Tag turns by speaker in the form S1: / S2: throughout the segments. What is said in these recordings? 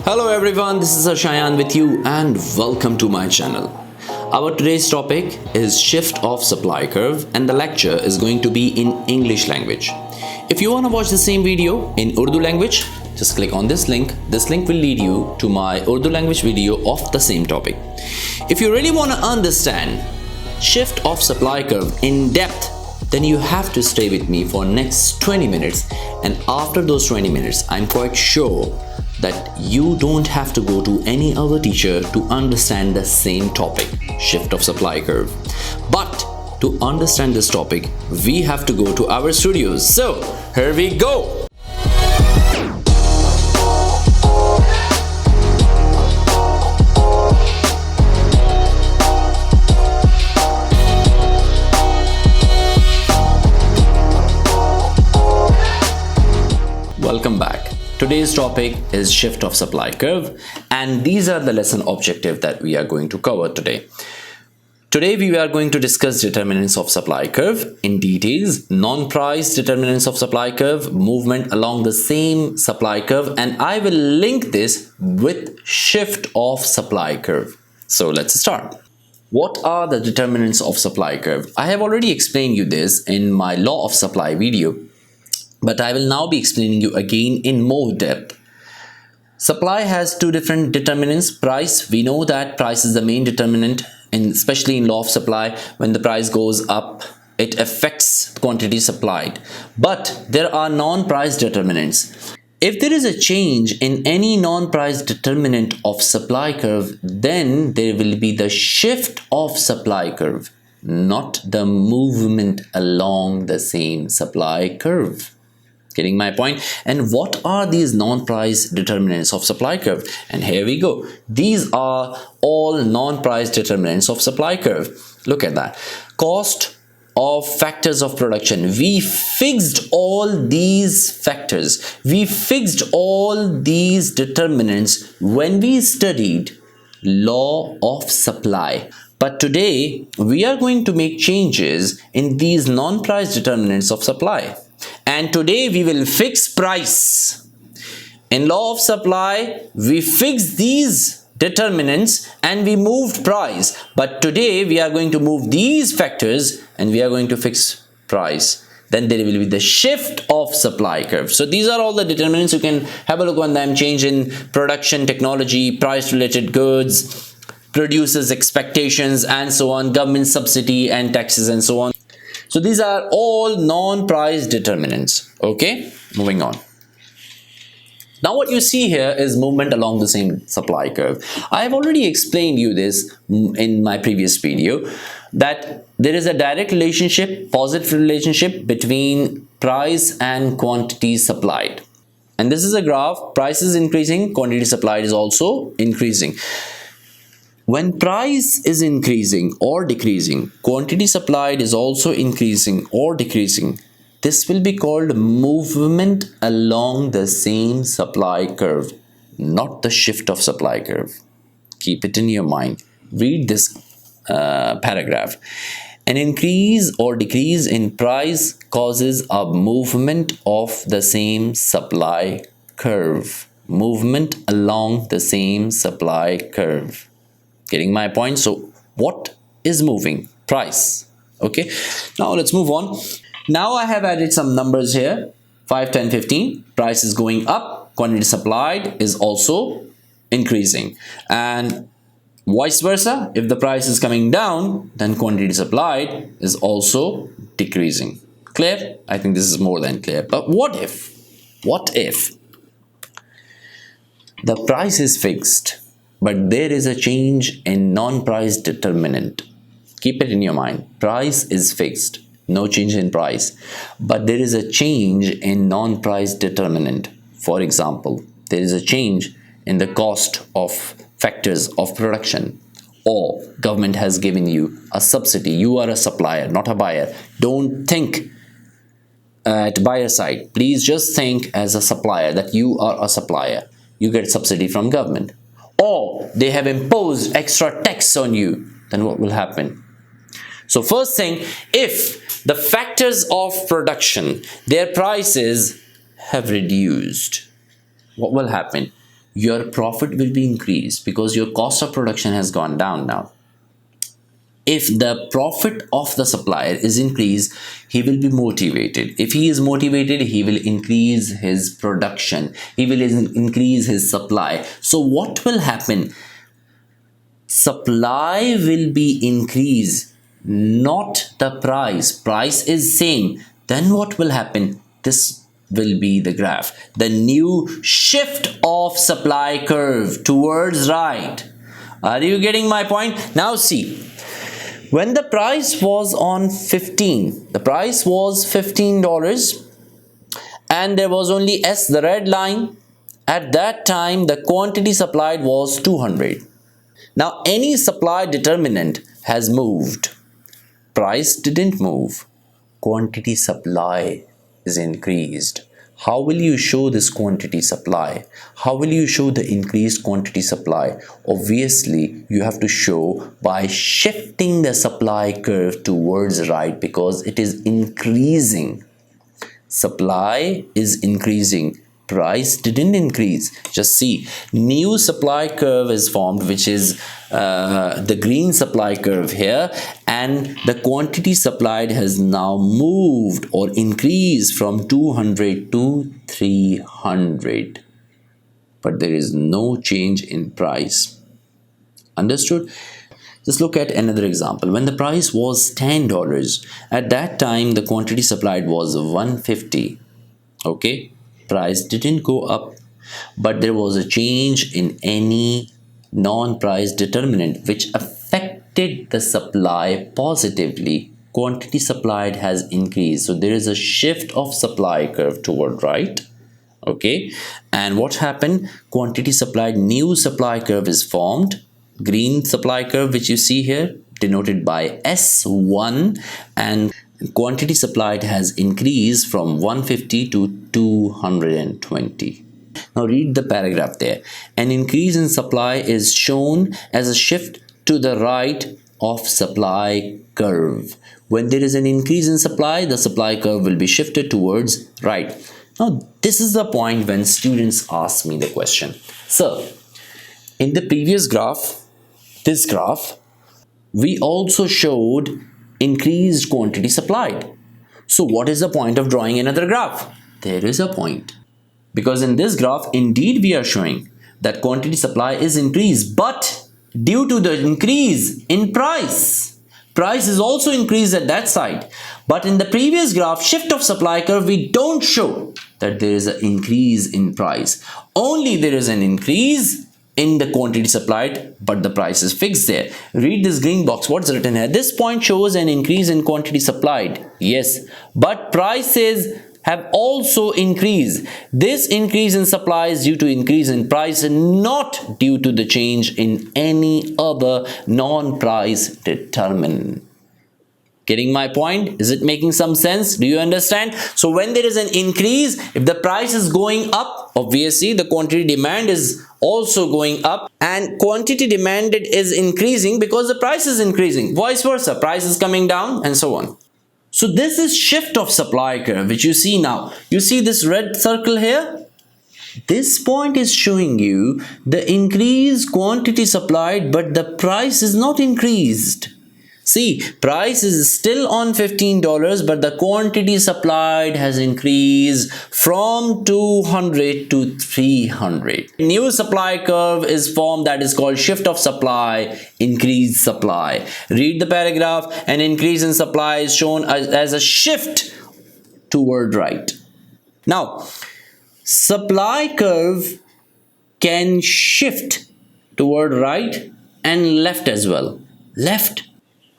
S1: Hello everyone, this is Shayan with you and welcome to my channel. Our today's topic is shift of supply curve and the lecture is going to be in English language. If you want to watch the same video in Urdu language, just click on this link. This link will lead you to my Urdu language video of the same topic. If you really want to understand shift of supply curve in depth, then you have to stay with me for next 20 minutes, and after those 20 minutes I'm quite sure that you don't have to go to any other teacher to understand the same topic, shift of supply curve. But to understand this topic, we have to go to our studios. So here we go. Welcome back. Today's topic is shift of supply curve, and these are the lesson objectives that we are going to cover today. Today we are going to discuss determinants of supply curve in details, non-price determinants of supply curve, movement along the same supply curve, and I will link this with shift of supply curve. So let's start. What are the determinants of supply curve? I have already explained you this in my law of supply video, but I will now be explaining you again in more depth. Supply has two different determinants. Price, we know that price is the main determinant, especially in law of supply. When the price goes up, it affects the quantity supplied. But there are non-price determinants. If there is a change in any non-price determinant of supply curve, then there will be the shift of supply curve, not the movement along the same supply curve. Getting my point? And what are these non-price determinants of supply curve? And here we go. These are all non-price determinants of supply curve. Look at that. Cost of factors of production. We fixed all these factors. We fixed all these determinants when we studied law of supply. But today we are going to make changes in these non-price determinants of supply. And today we will fix price. In law of supply, we fixed these determinants and we moved price. But today we are going to move these factors and we are going to fix price. Then there will be the shift of supply curve. So these are all the determinants. You can have a look on them. Change in production, technology, price related goods, producers' expectations, and so on, government subsidy and taxes and so on. So these are all non-price determinants. Okay, moving on. Now what you see here is movement along the same supply curve. I have already explained you this in my previous video, that there is a direct relationship, positive relationship between price and quantity supplied. And this is a graph. Price is increasing, quantity supplied is also increasing. When price is increasing or decreasing, quantity supplied is also increasing or decreasing. This will be called movement along the same supply curve, not the shift of supply curve. Keep it in your mind. Read this paragraph. An increase or decrease in price causes a movement of the same supply curve. Movement along the same supply curve. Getting my point? So what is moving? Price. Okay, now let's move on. Now I have added some numbers here. 5, 10, 15. Price is going up, quantity supplied is also increasing, and vice versa. If the price is coming down, then quantity supplied is also decreasing. Clear? I think this is more than clear. But what if the price is fixed, but there is a change in non-price determinant? Keep it in your mind. Price is fixed, no change in price, but there is a change in non-price determinant. For example, there is a change in the cost of factors of production, or government has given you a subsidy. You are a supplier, not a buyer. Don't think at buyer side. Please just think as a supplier, that you are a supplier. You get subsidy from government. Or they have imposed extra tax on you, then what will happen? So first thing, if the factors of production, their prices have reduced, what will happen? your profit will be increased because your cost of production has gone down now. If the profit of the supplier is increased, he will be motivated. If he is motivated, he will increase his production. He will increase his supply. So what will happen? Supply will be increased, not the price. Price is same. Then what will happen? This will be the graph. The new shift of supply curve towards right. Are you getting my point? Now see. When the price was on 15, the price was $15 and there was only S, the red line. At that time, the quantity supplied was 200. Now, any supply determinant has moved. Price didn't move. Quantity supply is increased. How will you show this quantity supply? How will you show the increased quantity supply? Obviously, you have to show by shifting the supply curve towards right because it is increasing. Supply is increasing. Price didn't increase. Just see, new supply curve is formed, which is the green supply curve here, and the quantity supplied has now moved or increased from 200 to 300, but there is no change in price. Understood? Just look at another example. When the price was $10, at that time the quantity supplied was 150. Okay, price didn't go up, but there was a change in any non-price determinant which affected the supply positively. Quantity supplied has increased, so there is a shift of supply curve toward right. Okay, and what happened? Quantity supplied, new supply curve is formed. Green supply curve, which you see here, denoted by S1, and quantity supplied has increased from 150 to 220. Now read the paragraph there. An increase in supply is shown as a shift to the right of supply curve. When there is an increase in supply, the supply curve will be shifted towards right. Now this is the point when students ask me the question. So in the previous graph, this graph, we also showed increased quantity supplied. So what is the point of drawing another graph? There is a point. Because in this graph, indeed we are showing that quantity supply is increased, but due to the increase in price, price is also increased at that side. But in the previous graph, shift of supply curve, we don't show that there is an increase in price. Only there is an increase in the quantity supplied, but the price is fixed there. Read this green box. What's written here? This point shows an increase in quantity supplied. Yes, but prices have also increased. This increase in supply is due to increase in price and not due to the change in any other non-price determinant. Getting my point? Is it making some sense? Do you understand? So when there is an increase, if the price is going up, obviously the quantity demand is also going up, and quantity demanded is increasing because the price is increasing. Vice versa, price is coming down and so on. So this is shift of supply curve, which you see now. You see this red circle here? This point is showing you the increased quantity supplied, but the price is not increased. See, price is still on $15, but the quantity supplied has increased from 200 to 300. New supply curve is formed that is called shift of supply, increased supply. Read the paragraph. An increase in supply is shown as a shift toward right. Now, supply curve can shift toward right and left as well. Left.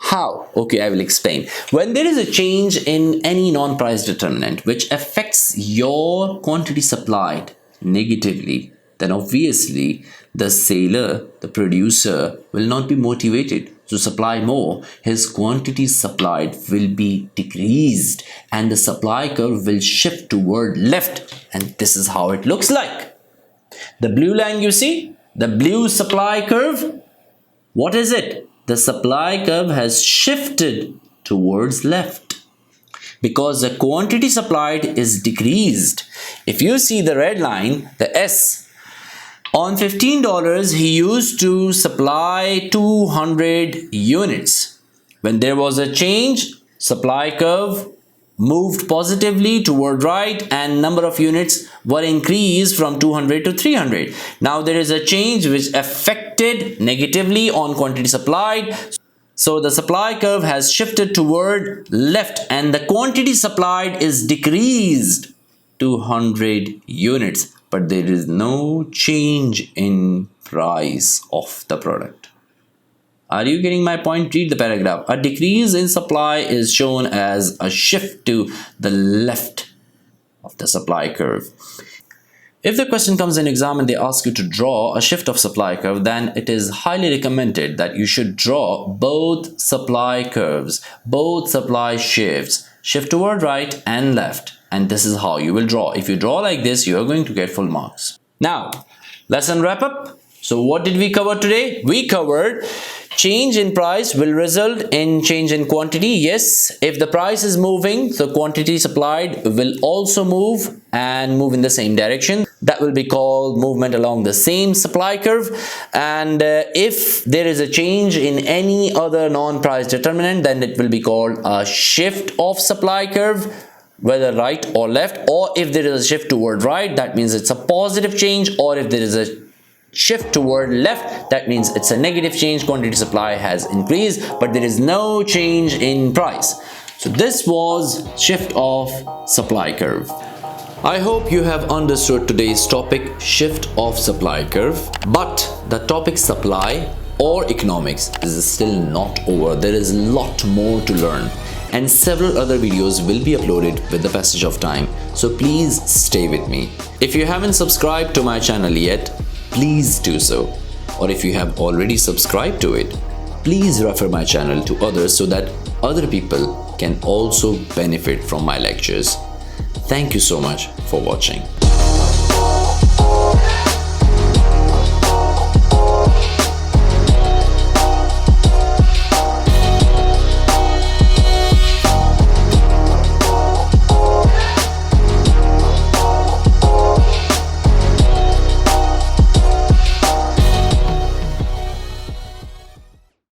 S1: How? Okay, I will explain. When there is a change in any non-price determinant which affects your quantity supplied negatively, then obviously the seller, the producer, will not be motivated to supply more. His quantity supplied will be decreased and the supply curve will shift toward left, and this is how it looks like. The blue line you see, the blue supply curve, what is it? The supply curve has shifted towards left because the quantity supplied is decreased. If you see the red line, the S, On $15, he used to supply 200 units. When there was a change, supply curve moved positively toward right and number of units were increased from 200 to 300. Now there is a change which affected negatively on quantity supplied. So the supply curve has shifted toward left and the quantity supplied is decreased to 100 units, but there is no change in price of the product. Are you getting my point? Read the paragraph. A decrease in supply is shown as a shift to the left of the supply curve. If the question comes in exam and they ask you to draw a shift of supply curve, then it is highly recommended that you should draw both supply curves, both supply shifts, shift toward right and left. And this is how you will draw. If you draw like this, you are going to get full marks. Now, lesson wrap up. So what did we cover today? We covered change in price will result in change in quantity. Yes, if the price is moving, the quantity supplied will also move and move in the same direction. That will be called movement along the same supply curve. And if there is a change in any other non-price determinant, then it will be called a shift of supply curve, whether right or left. Or if there is a shift toward right, that means it's a positive change. Or if there is a shift toward left, that means it's a negative change. Quantity supply has increased, but there is no change in price. So this was shift of supply curve. I hope you have understood today's topic, shift of supply curve. But the topic supply or economics is still not over. There is a lot more to learn, and several other videos will be uploaded with the passage of time. So please stay with me. If you haven't subscribed to my channel yet, please do so. Or if you have already subscribed to it, please refer my channel to others so that other people can also benefit from my lectures. Thank you so much for watching.